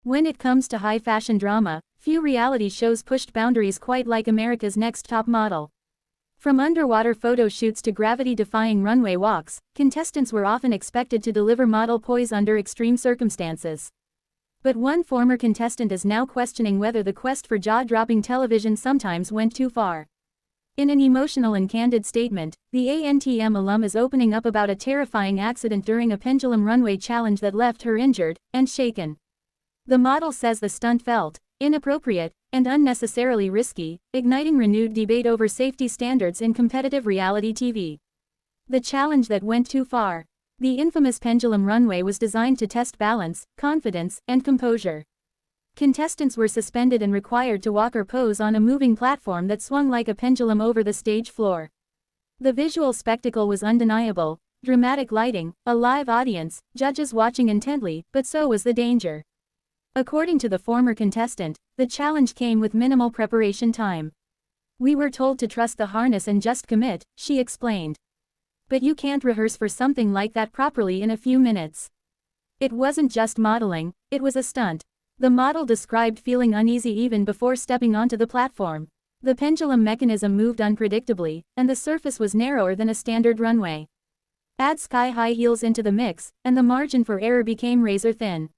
When it comes to high fashion drama, few reality shows pushed boundaries quite like America's Next Top Model. From underwater photo shoots to gravity-defying runway walks, contestants were often expected to deliver model poise under extreme circumstances. But one former contestant is now questioning whether the quest for jaw-dropping television sometimes went too far. In an emotional and candid statement, the ANTM alum is opening up about a terrifying accident during a Pendulum Runway challenge that left her injured and shaken. The model says the stunt felt inappropriate and unnecessarily risky, igniting renewed debate over safety standards in competitive reality TV. The challenge that went too far. The infamous Pendulum Runway was designed to test balance, confidence, and composure. Contestants were suspended and required to walk or pose on a moving platform that swung like a pendulum over the stage floor. The visual spectacle was undeniable: dramatic lighting, a live audience, judges watching intently, but so was the danger. According to the former contestant, the challenge came with minimal preparation time. "We were told to trust the harness and just commit," she explained. "But you can't rehearse for something like that properly in a few minutes." It wasn't just modeling, it was a stunt. The model described feeling uneasy even before stepping onto the platform. The pendulum mechanism moved unpredictably, and the surface was narrower than a standard runway. Add sky-high heels into the mix, and the margin for error became razor-thin.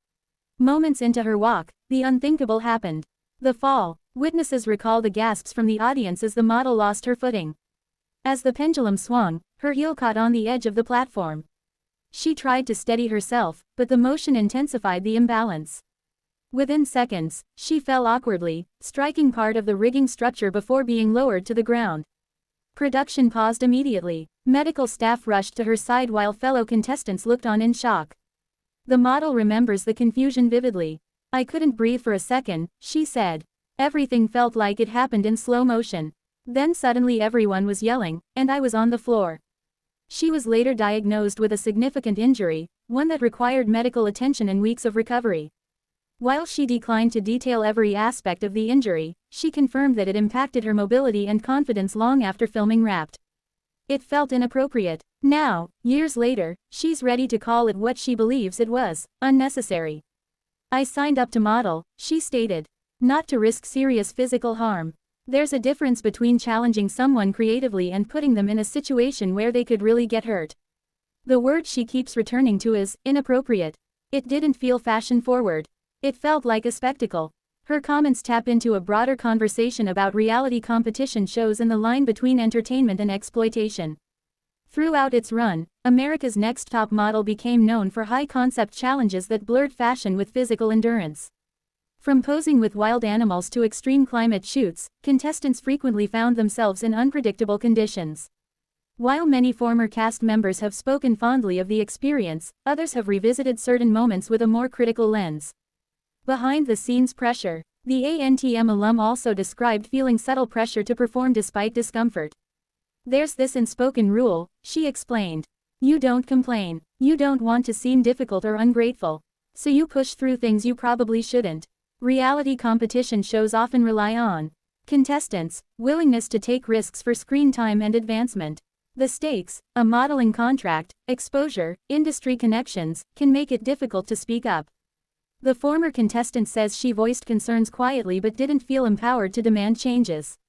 Moments into her walk, the unthinkable happened. The fall. Witnesses recall the gasps from the audience as the model lost her footing. As the pendulum swung, her heel caught on the edge of the platform. She tried to steady herself, but the motion intensified the imbalance. Within seconds, she fell awkwardly, striking part of the rigging structure before being lowered to the ground. Production paused immediately. Medical staff rushed to her side while fellow contestants looked on in shock. The model remembers the confusion vividly. "I couldn't breathe for a second," she said. "Everything felt like it happened in slow motion. Then suddenly everyone was yelling, and I was on the floor." She was later diagnosed with a significant injury, one that required medical attention and weeks of recovery. While she declined to detail every aspect of the injury, she confirmed that it impacted her mobility and confidence long after filming wrapped. "It felt inappropriate. Now, years later, she's ready to call it what she believes it was: unnecessary. I signed up to model," she stated, "not to risk serious physical harm. There's a difference between challenging someone creatively and putting them in a situation where they could really get hurt." The word she keeps returning to is inappropriate. "It didn't feel fashion-forward. It felt like a spectacle." Her comments tap into a broader conversation about reality competition shows and the line between entertainment and exploitation. Throughout its run, America's Next Top Model became known for high-concept challenges that blurred fashion with physical endurance. From posing with wild animals to extreme climate shoots, contestants frequently found themselves in unpredictable conditions. While many former cast members have spoken fondly of the experience, others have revisited certain moments with a more critical lens. Behind-the-scenes pressure. The ANTM alum also described feeling subtle pressure to perform despite discomfort. "There's this unspoken rule," she explained. "You don't complain. You don't want to seem difficult or ungrateful. So you push through things you probably shouldn't." Reality competition shows often rely on contestants' willingness to take risks for screen time and advancement. The stakes, a modeling contract, exposure, industry connections, can make it difficult to speak up. The former contestant says she voiced concerns quietly but didn't feel empowered to demand changes.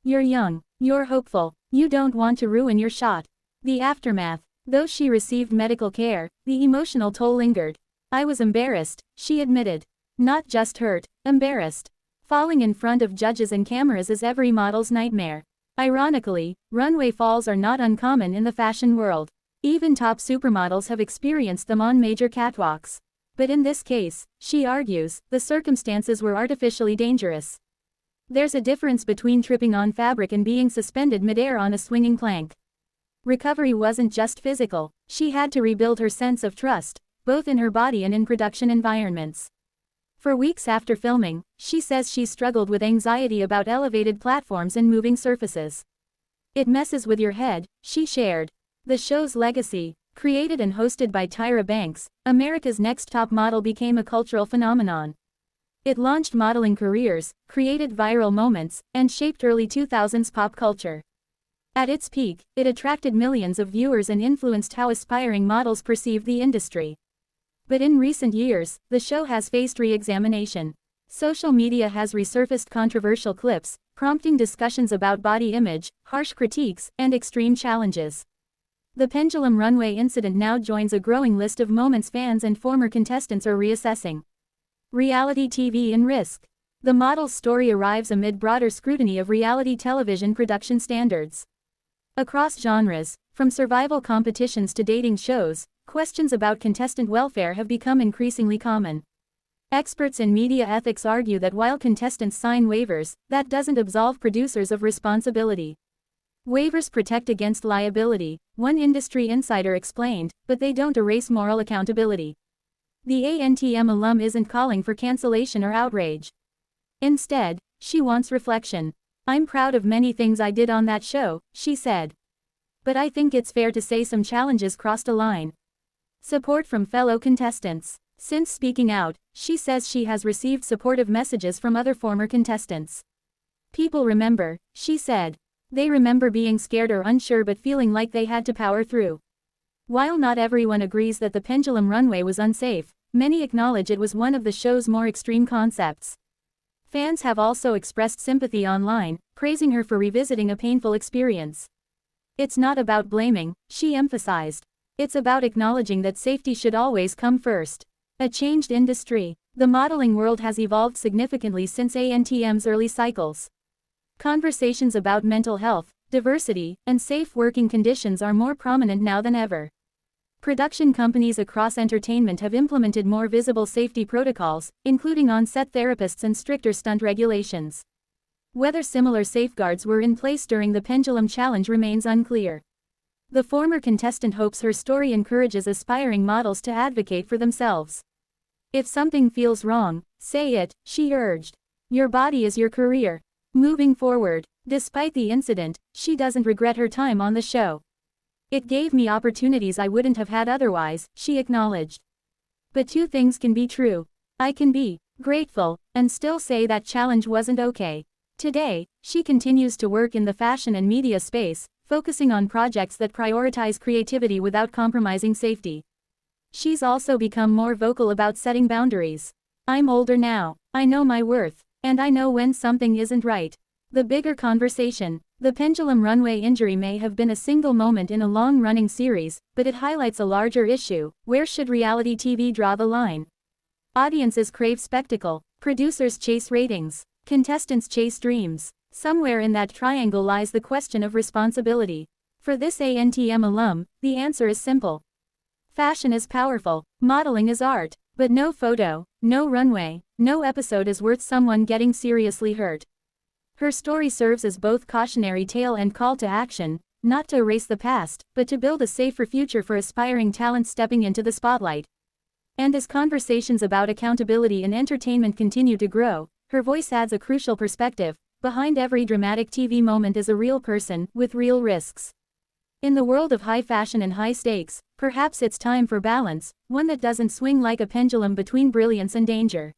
"You're young. You're hopeful. You don't want to ruin your shot." The aftermath. Though she received medical care, the emotional toll lingered. "I was embarrassed," she admitted. "Not just hurt, embarrassed." Falling in front of judges and cameras is every model's nightmare. Ironically, runway falls are not uncommon in the fashion world. Even top supermodels have experienced them on major catwalks. But in this case, she argues, the circumstances were artificially dangerous. There's a difference between tripping on fabric and being suspended midair on a swinging plank. Recovery wasn't just physical. She had to rebuild her sense of trust, both in her body and in production environments. For weeks after filming, she says she struggled with anxiety about elevated platforms and moving surfaces. "It messes with your head," she shared. The show's legacy. Created and hosted by Tyra Banks, America's Next Top Model became a cultural phenomenon. It launched modeling careers, created viral moments, and shaped early 2000s pop culture. At its peak, it attracted millions of viewers and influenced how aspiring models perceived the industry. But in recent years, the show has faced re-examination. Social media has resurfaced controversial clips, prompting discussions about body image, harsh critiques, and extreme challenges. The Pendulum Runway incident now joins a growing list of moments fans and former contestants are reassessing. Reality TV in risk. The model's story arrives amid broader scrutiny of reality television production standards. Across genres, from survival competitions to dating shows, questions about contestant welfare have become increasingly common. Experts in media ethics argue that while contestants sign waivers, that doesn't absolve producers of responsibility. Waivers protect against liability, one industry insider explained, but they don't erase moral accountability. The ANTM alum isn't calling for cancellation or outrage. Instead, she wants reflection. "I'm proud of many things I did on that show," she said. "But I think it's fair to say some challenges crossed a line." Support from fellow contestants. Since speaking out, she says she has received supportive messages from other former contestants. "People remember," she said. "They remember being scared or unsure but feeling like they had to power through." While not everyone agrees that the Pendulum Runway was unsafe, many acknowledge it was one of the show's more extreme concepts. Fans have also expressed sympathy online, praising her for revisiting a painful experience. "It's not about blaming," she emphasized. "It's about acknowledging that safety should always come first." A changed industry. The modeling world has evolved significantly since ANTM's early cycles. Conversations about mental health, diversity, and safe working conditions are more prominent now than ever. Production companies across entertainment have implemented more visible safety protocols, including on-set therapists and stricter stunt regulations. Whether similar safeguards were in place during the Pendulum Challenge remains unclear. The former contestant hopes her story encourages aspiring models to advocate for themselves. "If something feels wrong, say it," she urged. "Your body is your career." Moving forward, despite the incident, she doesn't regret her time on the show. "It gave me opportunities I wouldn't have had otherwise," she acknowledged. "But two things can be true. I can be grateful and still say that challenge wasn't okay." Today, she continues to work in the fashion and media space, focusing on projects that prioritize creativity without compromising safety. She's also become more vocal about setting boundaries. "I'm older now. I know my worth. And I know when something isn't right." The bigger conversation. The Pendulum Runway injury may have been a single moment in a long-running series, but it highlights a larger issue: where should reality TV draw the line? Audiences crave spectacle. Producers chase ratings. Contestants chase dreams. Somewhere in that triangle lies the question of responsibility. For this ANTM alum, the answer is simple. Fashion is powerful, modeling is art, but no photo, no runway, no episode is worth someone getting seriously hurt. Her story serves as both cautionary tale and call to action, not to erase the past, but to build a safer future for aspiring talent stepping into the spotlight. And as conversations about accountability in entertainment continue to grow, her voice adds a crucial perspective. Behind every dramatic TV moment is a real person, with real risks. In the world of high fashion and high stakes, perhaps it's time for balance, one that doesn't swing like a pendulum between brilliance and danger.